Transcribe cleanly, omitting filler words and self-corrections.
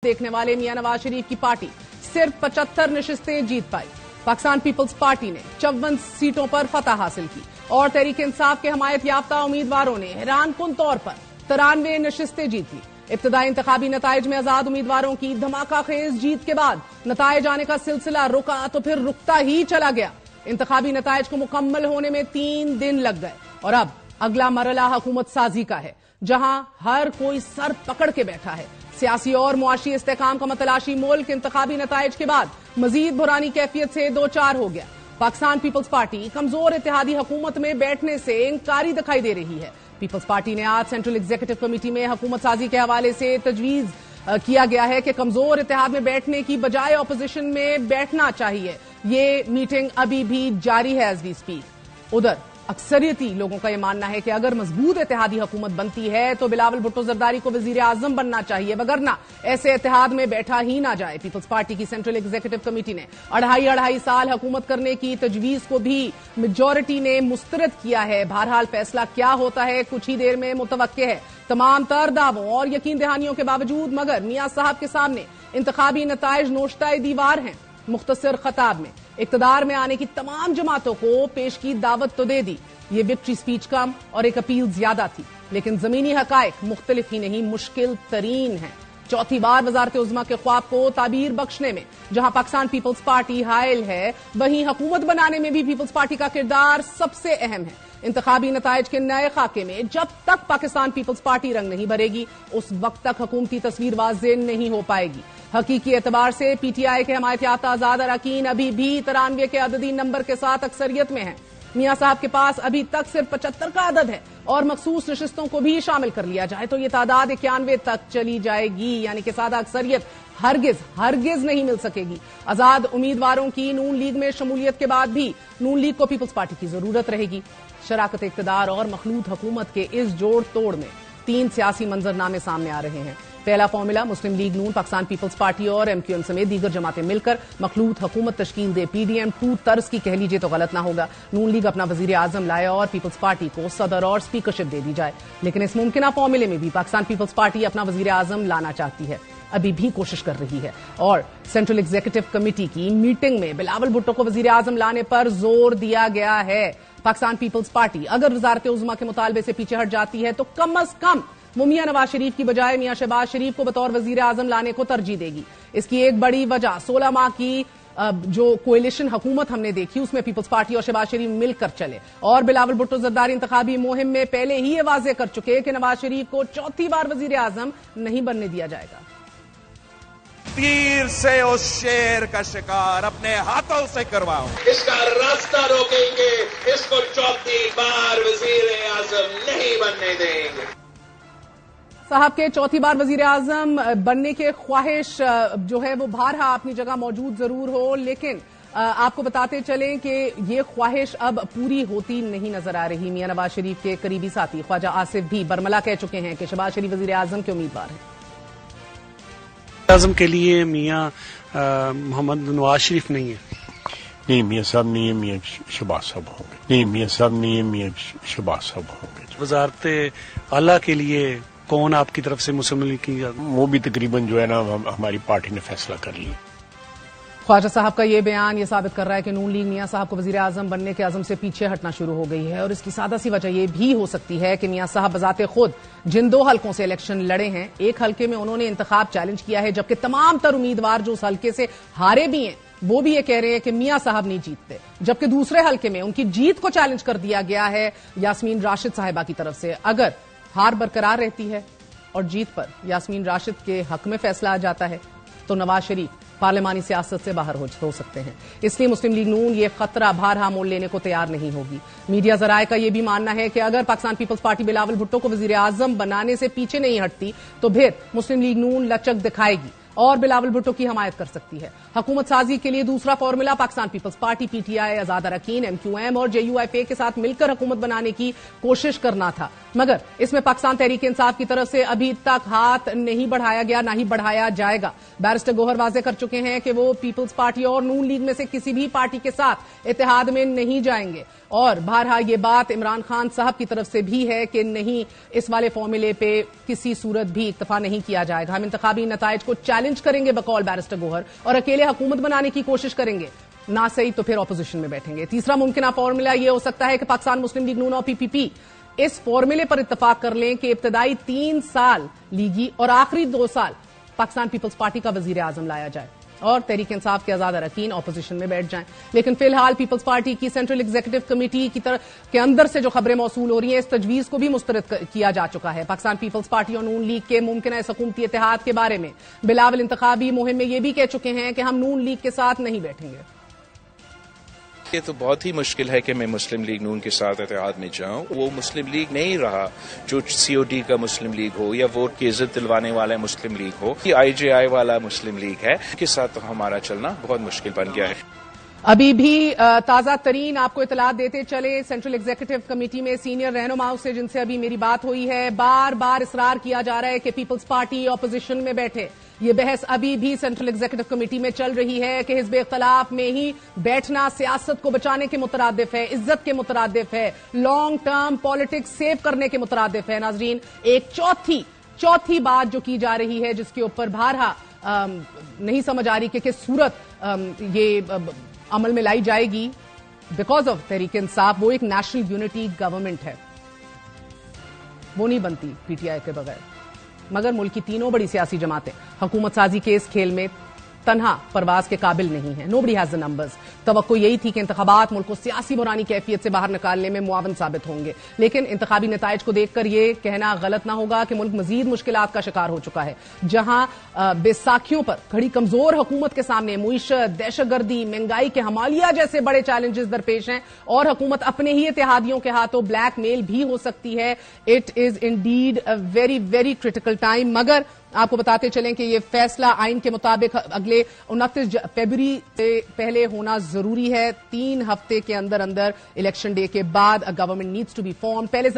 देखने वाले मियां नवाज शरीफ की पार्टी सिर्फ 75 नशिस्तें जीत पाई। पाकिस्तान पीपल्स पार्टी ने 54 सीटों पर फतह हासिल की और तहरीक इंसाफ के हमायत याफ्ता उम्मीदवारों ने हैरानकुन तौर पर 93 नशिस्तें जीत ली। इब्तदाई इंतखाबी नताइज में आजाद उम्मीदवारों की धमाका खेज जीत के बाद नताइज आने का सिलसिला रुका तो फिर रुकता ही चला गया। इंतखाबी नताइज को मुकम्मल होने में 3 दिन लग गए और अब अगला मरला हुकूमत साजी का है, जहां हर कोई सर पकड़ के बैठा है। सियासी और मुआशी इस्तेकाम का मतलाशी मुल्क इंतखाबी नताइज के बाद मजीद बुरानी कैफियत से दो चार हो गया। पाकिस्तान पीपल्स पार्टी कमजोर इत्तेहादी हुकूमत में बैठने से इंकारी दिखाई दे रही है। पीपल्स पार्टी ने आज सेंट्रल एग्जीक्यूटिव कमेटी में हुकूमत साजी के हवाले से तजवीज किया गया है कि कमजोर इत्तेहाद में बैठने की बजाय ऑपोजिशन में बैठना चाहिए। ये मीटिंग अभी भी जारी है एज वी स्पीक। उधर अक्सरियती लोगों का यह मानना है कि अगर मजबूत इत्तेहादी हुकूमत बनती है तो बिलावल भुट्टो जरदारी को वजीर आजम बनना चाहिए, वगरना ऐसे इत्तेहाद में बैठा ही ना जाए। पीपल्स पार्टी की सेंट्रल एग्जीक्यूटिव कमेटी ने अढ़ाई साल हुकूमत करने की तजवीज को भी मेजोरिटी ने मुस्तरद किया है। बहरहाल फैसला क्या होता है कुछ ही देर में मुतवक्के है। तमाम तर दावों और यकीन दहानियों के बावजूद मगर मियां साहब के सामने इंतखाबी नताइज नोश्ताए दीवार हैं। मुख्तसर खताब में इक्तदार में आने की तमाम जमातों को पेश की दावत तो दे दी। ये विक्ट्री स्पीच कम और एक अपील ज्यादा थी, लेकिन जमीनी हकायक मुख्तलिफ ही नहीं मुश्किल तरीन है। चौथी बार वजारत उज़्मा के ख्वाब को ताबीर बख्शने में जहां पाकिस्तान पीपल्स पार्टी हायल है, वहीं हुकूमत बनाने में भी पीपल्स पार्टी का किरदार सबसे अहम है। इंतखाबी नताइज के नए खाके में जब तक पाकिस्तान पीपल्स पार्टी रंग नहीं भरेगी उस वक्त तक हुकूमती तस्वीर वाज़ेह नहीं हो पाएगी। हकीकी एतबार से पीटीआई के हमायत याफ्ता आजाद अरकान अभी भी 93 के अददी नंबर के साथ अक्सरियत में है। मियां साहब के पास अभी तक सिर्फ 75 का अदद है और मखसूस नशिस्तों को भी शामिल कर लिया जाए तो यह तादाद 91 तक चली जाएगी, यानी कि सादा अक्सरियत हरगिज नहीं मिल सकेगी। आजाद उम्मीदवारों की नून लीग में शमूलियत के बाद भी नून लीग को पीपल्स पार्टी की जरूरत रहेगी। शराकत इक्तदार और मखलूत हुकूमत के इस जोड़ तोड़ में 3 सियासी मंजरनामे सामने आ रहे हैं। पहला फॉर्मूला मुस्लिम लीग नून, पाकिस्तान पीपल्स पार्टी और एमक्यूएम समेत दीगर जमातें मिलकर मखलूत हुकूमत तश्कील दे। पीडीएम 2 तर्ज की कह लीजिए तो गलत ना होगा। नून लीग अपना वजीर आजम लाए और पीपल्स पार्टी को सदर और स्पीकरशिप दे दी जाए, लेकिन इस मुमकिन फॉर्मूले में भी पाकिस्तान पीपल्स पार्टी अपना वजीर आजम लाना चाहती है, अभी भी कोशिश कर रही है। और सेंट्रल एग्जीक्यूटिव कमेटी की मीटिंग में बिलावल भुट्टो को वजीर आजम लाने पर जोर दिया गया है। पाकिस्तान पीपल्स पार्टी अगर वजारत उज़्मा के मुतालबे से पीछे हट जाती है तो कम अज कम वो मियां नवाज शरीफ की बजाय मियां शहबाज शरीफ को बतौर वजीर आजम लाने को तरजीह देगी। इसकी एक बड़ी वजह 16 माह की जो कोएलिशन हुकूमत हमने देखी उसमें पीपल्स पार्टी और शहबाज शरीफ मिलकर चले और बिलावल भुट्टो जरदारी इंतखाबी मुहिम में पहले ही ये वाज़ेह कर चुके कि नवाज शरीफ को चौथी बार वजीर आजम नहीं बनने दिया जाएगा। तीर से उस शेर का शिकार अपने हाथों से करवाओ, इसका रास्ता रोकेंगे, इसको चौथी बार वजीर आजम नहीं बनने देंगे। साहब के चौथी बार वजीर आजम बनने के ख्वाहिश जो है वो बारहा अपनी जगह मौजूद जरूर हो, लेकिन आपको बताते चलें कि ये ख्वाहिश अब पूरी होती नहीं नजर आ रही। मियां नवाज शरीफ के करीबी साथी ख्वाजा आसिफ भी बरमला कह चुके हैं कि शहबाज शरीफ वजीर आजम के उम्मीदवार हैं। आजम के लिए मियां मोहम्मद नवाज शरीफ नहीं है। नहीं, मियां साहब नहीं है, मियां शहबाज साहब होंगे। नहीं, मियां साहब नहीं है, मियां शहबाज साहब होंगे। वजारत आला के लिए कौन आपकी तरफ से मुस्लिम लीग की? वो भी तकरीबन जो है ना हमारी पार्टी ने फैसला कर लिया। ख्वाजा साहब का ये बयान ये साबित कर रहा है कि नून लीग मियां साहब को वजीर आजम बनने के अज़म से पीछे हटना शुरू हो गई है और इसकी सादा सी वजह यह भी हो सकती है कि मियां साहब बजाते खुद जिन 2 हलकों से इलेक्शन लड़े हैं, एक हलके में उन्होंने इंतखाब चैलेंज किया है, जबकि तमाम तर उम्मीदवार जो उस हलके से हारे भी हैं वो भी ये कह रहे हैं कि मियां साहब नहीं जीतते, जबकि दूसरे हलके में उनकी जीत को चैलेंज कर दिया गया है यास्मीन राशिद साहिबा की तरफ से। अगर हार बरकरार रहती है और जीत पर यास्मीन राशिद के हक में फैसला आ जाता है तो नवाज शरीफ पार्लिमानी सियासत से बाहर हो सकते हैं। इसलिए मुस्लिम लीग नून ये खतरा बारहा मोल लेने को तैयार नहीं होगी। मीडिया जराए का यह भी मानना है कि अगर पाकिस्तान पीपल्स पार्टी बिलावल भुट्टो को वजीर आजम बनाने से पीछे नहीं हटती तो फिर मुस्लिम लीग नून लचक दिखाएगी और बिलावल भुट्टो की हमायत कर सकती है। हुकूमत साजी के लिए दूसरा फॉर्मूला पाकिस्तान पीपल्स पार्टी, पीटीआई, आजाद अरकान, एमक्यूएम और जेयूएफए के साथ मिलकर हुकूमत बनाने की कोशिश करना था, मगर इसमें पाकिस्तान तहरीक इंसाफ की तरफ से अभी तक हाथ नहीं बढ़ाया गया, ना ही बढ़ाया जाएगा। बैरिस्टर गोहर वाजे कर चुके हैं कि वो पीपल्स पार्टी और नून लीग में से किसी भी पार्टी के साथ इत्तेहाद में नहीं जाएंगे और बहरहाल ये बात इमरान खान साहब की तरफ से भी है कि नहीं, इस वाले फॉर्मूले पे किसी सूरत भी इत्तफा नहीं किया जाएगा। हम इंतखाबी नताइज को चैलेंज चैलेंज करेंगे बकौल बैरिस्टर गोहर और अकेले हुकूमत बनाने की कोशिश करेंगे, ना सही तो फिर ऑपोजिशन में बैठेंगे। तीसरा मुमकिन फॉर्मूला यह हो सकता है कि पाकिस्तान मुस्लिम लीग नून और पीपीपी इस फॉर्मूले पर इत्तेफाक कर लें कि इब्तदाई 3 साल लीगी और आखिरी 2 साल पाकिस्तान पीपल्स पार्टी का वजीर आजम लाया जाए और तहरीक इंसाफ के आजाद अरकान ऑपोजिशन में बैठ जाएं। लेकिन फिलहाल पीपल्स पार्टी की सेंट्रल एग्जीक्यूटिव कमेटी की तरफ के अंदर से जो खबरें मौसूल हो रही हैं, इस तजवीज को भी मुस्तरद किया जा चुका है। पाकिस्तान पीपल्स पार्टी और नून लीग के मुमकिन हुकूमती इत्तेहाद के बारे में बिलावल इंतखाबी मुहिम में यह भी कह चुके हैं कि हम नून लीग के साथ नहीं बैठेंगे। ये तो बहुत ही मुश्किल है कि मैं मुस्लिम लीग नून के साथ इत्तेहाद में जाऊं। वो मुस्लिम लीग नहीं रहा जो COD का मुस्लिम लीग हो या वोट की इज्जत दिलवाने वाला मुस्लिम लीग हो, कि IJI वाला मुस्लिम लीग है, के साथ तो हमारा चलना बहुत मुश्किल बन गया है। अभी भी ताजा तरीन आपको इतलात देते चले, सेंट्रल एग्जीक्यूटिव कमेटी में सीनियर रहनुमाओं से जिनसे अभी मेरी बात हुई है, बार बार इसरार किया जा रहा है कि पीपल्स पार्टी ऑपोजिशन में बैठे। ये बहस अभी भी सेंट्रल एग्जीक्यूटिव कमेटी में चल रही है कि हिज़्ब इख्तिलाफ में ही बैठना सियासत को बचाने के मुतरादिफ है, इज्जत के मुतरादिफ है, लॉन्ग टर्म पॉलिटिक्स सेव करने के मुतरादिफ है। नाजरीन, एक चौथी बात जो की जा रही है, जिसके ऊपर बारहा नहीं समझ आ रही कि किस सूरत ये अमल में लाई जाएगी बिकॉज ऑफ तहरीक इंसाफ, वो एक नेशनल यूनिटी गवर्नमेंट है, वो नहीं बनती PTI के बगैर। मगर मुल्क की तीनों बड़ी सियासी जमातें हुकूमत साजी के इस खेल में तन्हा परवाज के काबिल नहीं है। Nobody has the numbers. तवक्को यही थी कि इंतखाबात मुल्क को सियासी बुरानी कैफियत से बाहर निकालने में मुआवन साबित होंगे, लेकिन इंतखाबी नताइज को देखकर यह कहना गलत ना होगा कि मुल्क मजीद मुश्किलात का शिकार हो चुका है, जहां बेसाखियों पर खड़ी कमजोर हुकूमत के सामने मुईशत, दहशतगर्दी, महंगाई के हमालिया जैसे बड़े चैलेंजेस दरपेश हैं और हुकूमत अपने ही इत्तेहादियों के हाथों ब्लैकमेल भी हो सकती है। It is indeed a very very critical time. मगर आपको बताते चलें कि यह फैसला आइन के मुताबिक अगले 29 फरवरी से पहले होना जरूरी है। 3 हफ्ते के अंदर अंदर इलेक्शन डे के बाद a government needs to be form. पहले